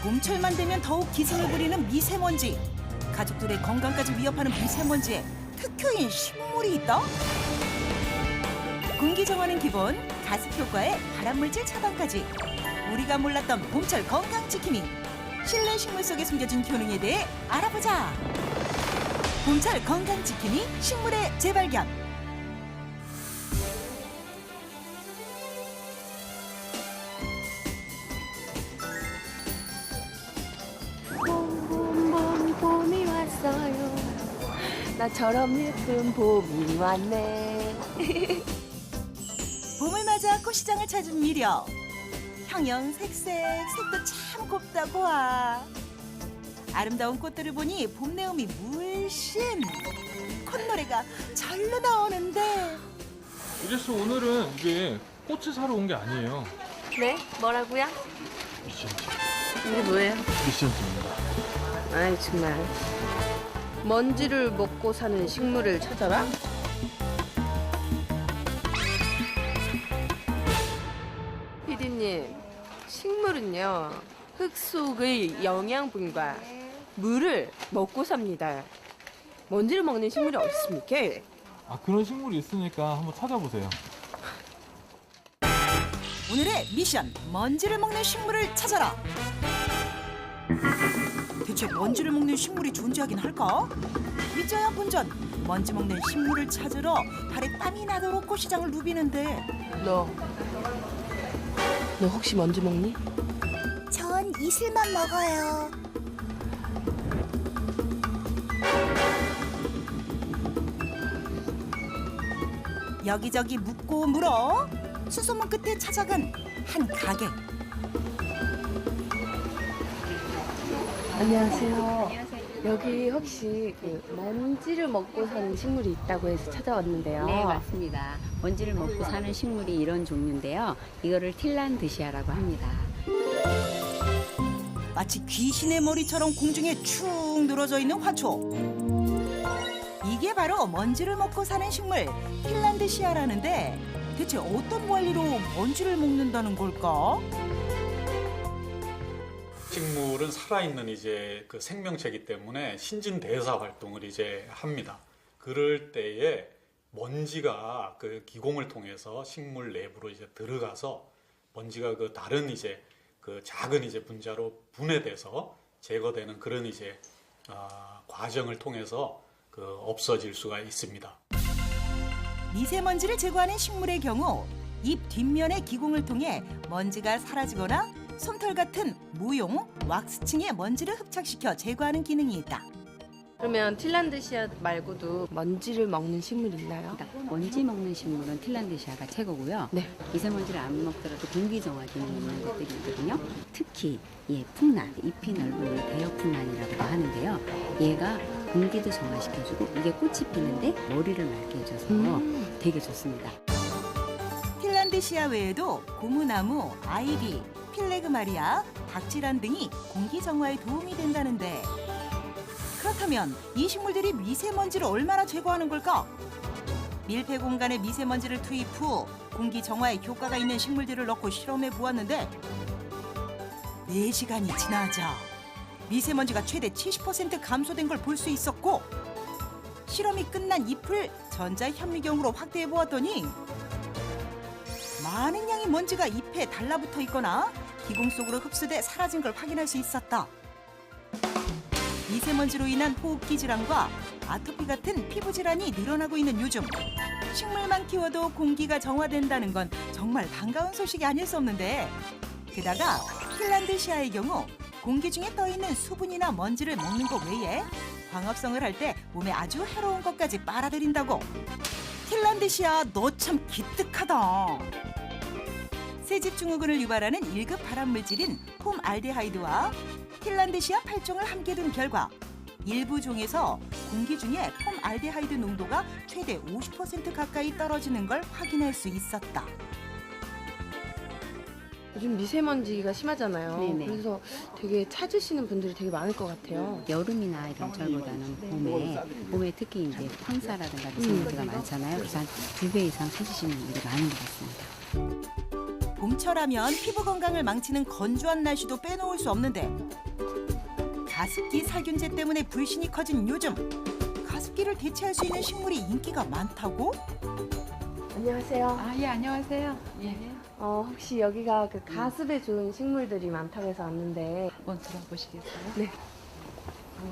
봄철만 되면 더욱 기승을 부리는 미세먼지. 가족들의 건강까지 위협하는 미세먼지에 특효인 식물이 있다? 공기 정화는 기본, 가습 효과에 발암물질 차단까지. 우리가 몰랐던 봄철 건강 지킴이. 실내 식물 속에 숨겨진 효능에 대해 알아보자. 봄철 건강 지킴이 식물의 재발견. 봄이 왔어요. 나처럼 예쁜 봄이 왔네. 봄을 맞아 꽃시장을 찾은 미려. 형형색색, 색도 참 곱다 보아. 아름다운 꽃들을 보니 봄 내음이 물씬. 콧노래가 절로 나오는데. 이래서 오늘은 이게 꽃을 사러 온 게 아니에요. 네? 뭐라고요? 미션지. 이게 뭐예요? 미션지입니다. 아이 정말. 먼지를 먹고 사는 식물을 찾아라? 피디님, 식물은요 흙 속의 영양분과 물을 먹고 삽니다. 먼지를 먹는 식물이 어디 있습니까? 아, 그런 식물이 있으니까 한번 찾아보세요. 오늘의 미션, 먼지를 먹는 식물을 찾아라. 대체 먼지를 먹는 식물이 존재하긴 할까? 믿자야 본전, 먼지 먹는 식물을 찾으러 발에 땀이 나도록 꽃시장을 누비는데 너 혹시 먼지 먹니? 전 이슬만 먹어요. 여기저기 묻고 물어 수소문 끝에 찾아간 한 가게. 안녕하세요. 여기 혹시 그 먼지를 먹고 사는 식물이 있다고 해서 찾아왔는데요. 네, 맞습니다. 먼지를 먹고 사는 식물이 이런 종류인데요. 이거를 틸란드시아라고 합니다. 마치 귀신의 머리처럼 공중에 축 늘어져 있는 화초. 이게 바로 먼지를 먹고 사는 식물 틸란드시아라는데 대체 어떤 원리로 먼지를 먹는다는 걸까? 식물은 살아있는 이제 그 생명체이기 때문에 신진대사 활동을 이제 합니다. 그럴 때에 먼지가 그 기공을 통해서 식물 내부로 이제 들어가서 먼지가 그 다른 이제 그 작은 이제 분자로 분해돼서 제거되는 그런 이제 과정을 통해서 그 없어질 수가 있습니다. 미세먼지를 제거하는 식물의 경우 잎 뒷면의 기공을 통해 먼지가 사라지거나 솜털 같은 모용, 왁스층의 먼지를 흡착시켜 제거하는 기능이 있다. 그러면 틸란드시아 말고도 먼지를 먹는 식물 있나요? 그러니까 먼지 먹는 식물은 틸란드시아가 최고고요. 네. 미세먼지를 안 먹더라도 공기 정화 기능 있는 것들이 있거든요. 특히 풍란, 잎이 넓은 대여풍란이라고 하는데요. 얘가 공기도 정화시켜주고 이게 꽃이 피는데 머리를 맑게 해줘서 되게 좋습니다. 틸란드시아 외에도 고무나무, 아이비, 필레그마리아, 박지란 등이 공기 정화에 도움이 된다는데 그렇다면 이 식물들이 미세먼지를 얼마나 제거하는 걸까? 밀폐 공간에 미세먼지를 투입 후 공기 정화에 효과가 있는 식물들을 넣고 실험해 보았는데 4시간이 지나자 미세먼지가 최대 70% 감소된 걸 볼 수 있었고 실험이 끝난 잎을 전자현미경으로 확대해 보았더니 많은 양의 먼지가 잎에 달라붙어 있거나 기공 속으로 흡수돼 사라진 걸 확인할 수 있었다. 미세먼지로 인한 호흡기 질환과 아토피 같은 피부 질환이 늘어나고 있는 요즘 식물만 키워도 공기가 정화된다는 건 정말 반가운 소식이 아닐 수 없는데 게다가 틸란드시아의 경우 공기 중에 떠있는 수분이나 먼지를 먹는 것 외에 광합성을 할 때 몸에 아주 해로운 것까지 빨아들인다고. 틸란드시아 너 참 기특하다. 새집 증후군을 유발하는 1급 발암물질인 폼알데하이드와 틸란드시아 8종을 함께 둔 결과 일부 종에서 공기 중에 폼알데하이드 농도가 최대 50% 가까이 떨어지는 걸 확인할 수 있었다. 요즘 미세먼지가 심하잖아요. 네네. 그래서 되게 찾으시는 분들이 되게 많을 것 같아요. 여름이나 겨울보다는 봄에 특히 이제 황사라든가 미세먼지가 많잖아요. 그래서 한 2배 이상 찾으시는 분들이 많은 것 같습니다. 봄철하면 피부 건강을 망치는 건조한 날씨도 빼놓을 수 없는데 가습기 살균제 때문에 불신이 커진 요즘 가습기를 대체할 수 있는 식물이 인기가 많다고? 안녕하세요. 예, 안녕하세요. 예. 혹시 여기가 그 가습에 좋은 식물들이 많다고 해서 왔는데 한번 들어보시겠어요? 네.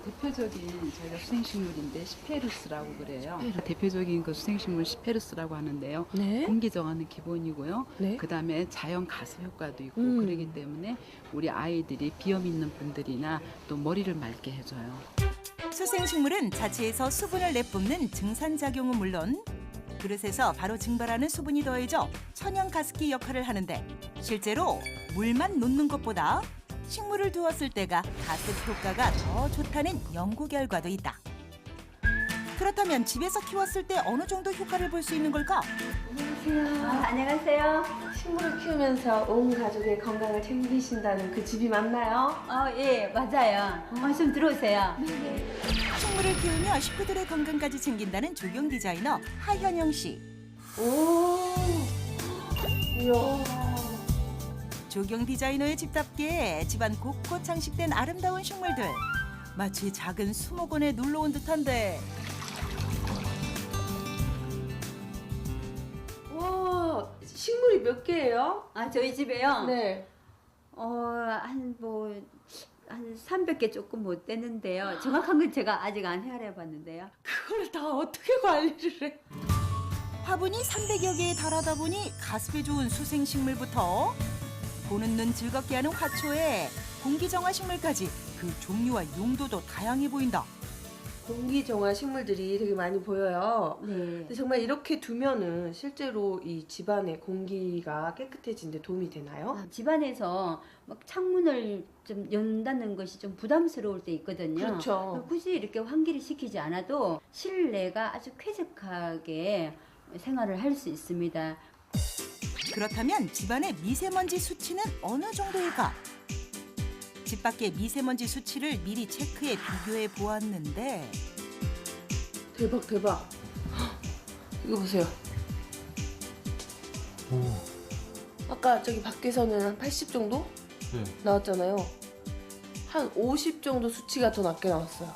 대표적인 저희가 수생식물인데 시페루스라고 그래요. 대표적인 그 수생식물 시페루스라고 하는데요. 네. 공기 정화는 기본이고요. 네. 그다음에 자연 가습 효과도 있고 그러기 때문에 우리 아이들이 비염 있는 분들이나 또 머리를 맑게 해줘요. 수생식물은 자체에서 수분을 내뿜는 증산작용은 물론 그릇에서 바로 증발하는 수분이 더해져 천연 가습기 역할을 하는데 실제로 물만 놓는 것보다 식물을 두었을 때가 가습 효과가 더 좋다는 연구 결과도 있다. 그렇다면 집에서 키웠을 때 어느 정도 효과를 볼 수 있는 걸까? 안녕하세요. 안녕하세요. 식물을 키우면서 온 가족의 건강을 챙기신다는 그 집이 맞나요? 예, 맞아요. 좀 들어오세요. 식물을 키우며 식구들의 건강까지 챙긴다는 조경 디자이너 하현영 씨. 오. 이야. 조경 디자이너의 집답게 집안 곳곳 장식된 아름다운 식물들. 마치 작은 수목원에 놀러 온 듯한데 와, 식물이 몇 개예요? 저희 집에요. 네. 한 300개 조금 못 되는데요. 정확한 건 제가 아직 안 헤아려봤는데요. 그걸 다 어떻게 관리를 해? 화분이 300여 개에 달하다 보니 가습에 좋은 수생식물부터 보는 눈 즐겁게 하는 화초에 공기정화 식물까지 그 종류와 용도도 다양해 보인다. 공기 정화 식물들이 되게 많이 보여요. 네. 근데 정말 이렇게 두면은 실제로 이 집안의 공기가 깨끗해지는데 도움이 되나요? 집안에서 막 창문을 좀 연다는 것이 좀 부담스러울 때 있거든요. 그렇죠. 굳이 이렇게 환기를 시키지 않아도 실내가 아주 쾌적하게 생활을 할 수 있습니다. 그렇다면 집안의 미세먼지 수치는 어느 정도일까? 집 밖의 미세먼지 수치를 미리 체크해 비교해 보았는데 대박 대박. 헉, 이거 보세요. 아까 저기 밖에서는 한 80 정도 네. 나왔잖아요. 한 50 정도 수치가 더 낮게 나왔어요.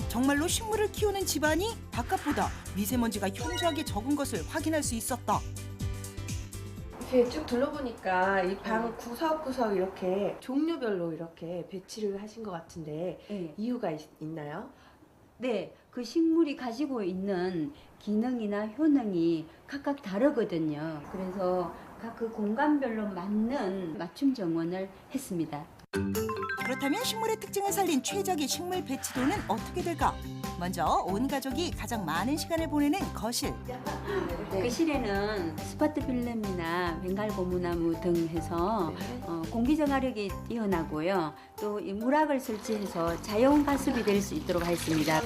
정말로 식물을 키우는 집안이 바깥보다 미세먼지가 현저하게 적은 것을 확인할 수 있었다. 이렇게 쭉 둘러보니까 이 방 구석구석 이렇게 종류별로 이렇게 배치를 하신 것 같은데 네. 이유가 있나요? 네, 그 식물이 가지고 있는 기능이나 효능이 각각 다르거든요. 그래서 각 그 공간별로 맞는 맞춤 정원을 했습니다. 그렇다면 식물의 특징을 살린 최적의 식물 배치도는 어떻게 될까? 먼저 온 가족이 가장 많은 시간을 보내는 거실. 그 실에는 스파트 필름이나 벵갈 고무나무 등 해서 공기 정화력이 뛰어나고요. 또 이 물학을 설치해서 자연 가습이 될 수 있도록 했습니다.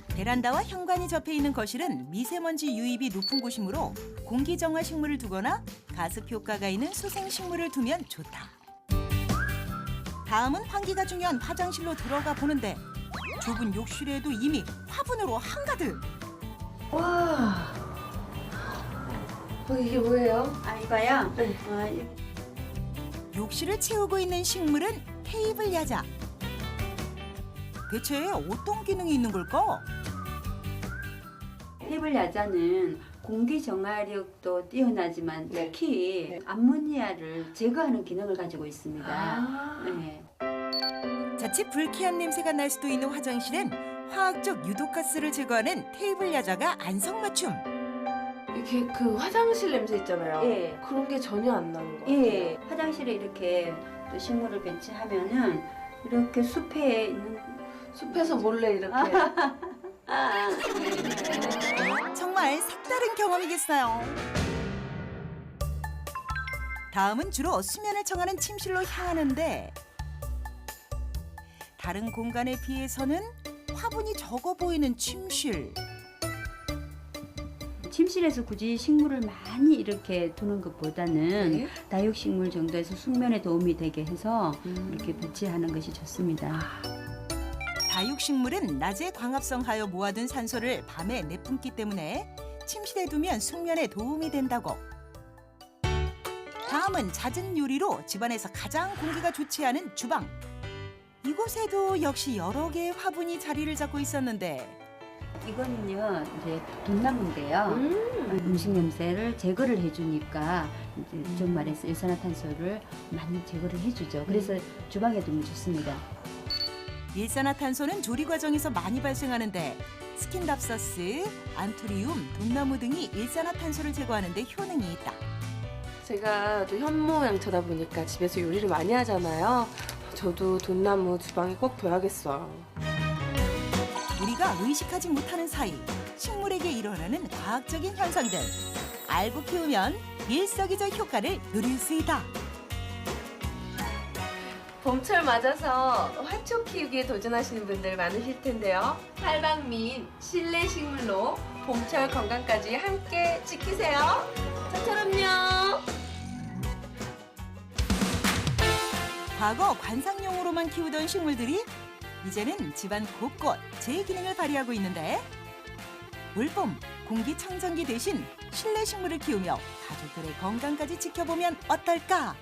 베란다와 현관이 접해 있는 거실은 미세먼지 유입이 높은 곳이므로 공기 정화 식물을 두거나 가습 효과가 있는 수생 식물을 두면 좋다. 다음은 환기가 중요한 화장실로 들어가 보는데 좁은 욕실에도 이미 화분으로 한가득. 와, 이게 뭐예요? 이거요? 네. 욕실을 채우고 있는 식물은 테이블 야자. 대체 어떤 기능이 있는 걸까? 테이블 야자는 공기 정화력도 뛰어나지만 네. 특히 네. 암모니아를 제거하는 기능을 가지고 있습니다. 네. 자칫 불쾌한 냄새가 날 수도 있는 화장실엔 화학적 유독가스를 제거하는 테이블 야자가 안성맞춤. 이게 그 화장실 냄새 있잖아요. 예. 그런 게 전혀 안 나는 것 같아요. 예, 화장실에 이렇게 또 식물을 배치하면은 이렇게 숲에 있는 숲에서 몰래 이렇게. 정말 색다른 경험이겠어요. 다음은 주로 수면을 청하는 침실로 향하는데 다른 공간에 비해서는 화분이 적어 보이는 침실. 침실에서 굳이 식물을 많이 이렇게 두는 것보다는 네. 다육식물 정도에서 숙면에 도움이 되게 해서 이렇게 배치하는 것이 좋습니다. 다육식물은 낮에 광합성하여 모아둔 산소를 밤에 내뿜기 때문에 침실에 두면 숙면에 도움이 된다고. 다음은 잦은 요리로 집안에서 가장 공기가 좋지 않은 주방. 이곳에도 역시 여러 개의 화분이 자리를 잡고 있었는데 이거는요 이제 돈나무인데요. 음식 냄새를 제거를 해주니까 이제 좀 말해서 일산화탄소를 많이 제거를 해주죠. 그래서 주방에 두면 좋습니다. 일산화탄소는 조리 과정에서 많이 발생하는데 스킨답서스, 안토리움, 돈나무 등이 일산화탄소를 제거하는 데 효능이 있다. 제가 또 현모양처다 보니까 집에서 요리를 많이 하잖아요. 저도 돈나무 주방에 꼭 둬야겠어요. 우리가 의식하지 못하는 사이 식물에게 일어나는 과학적인 현상들. 알고 키우면 일석이조 효과를 누릴 수 있다. 봄철 맞아서 화초 키우기에 도전하시는 분들 많으실 텐데요. 팔방민 실내 식물로 봄철 건강까지 함께 지키세요. 저처럼요. 과거 관상용으로만 키우던 식물들이 이제는 집안 곳곳 제 기능을 발휘하고 있는데 올봄 공기청정기 대신 실내 식물을 키우며 가족들의 건강까지 지켜보면 어떨까?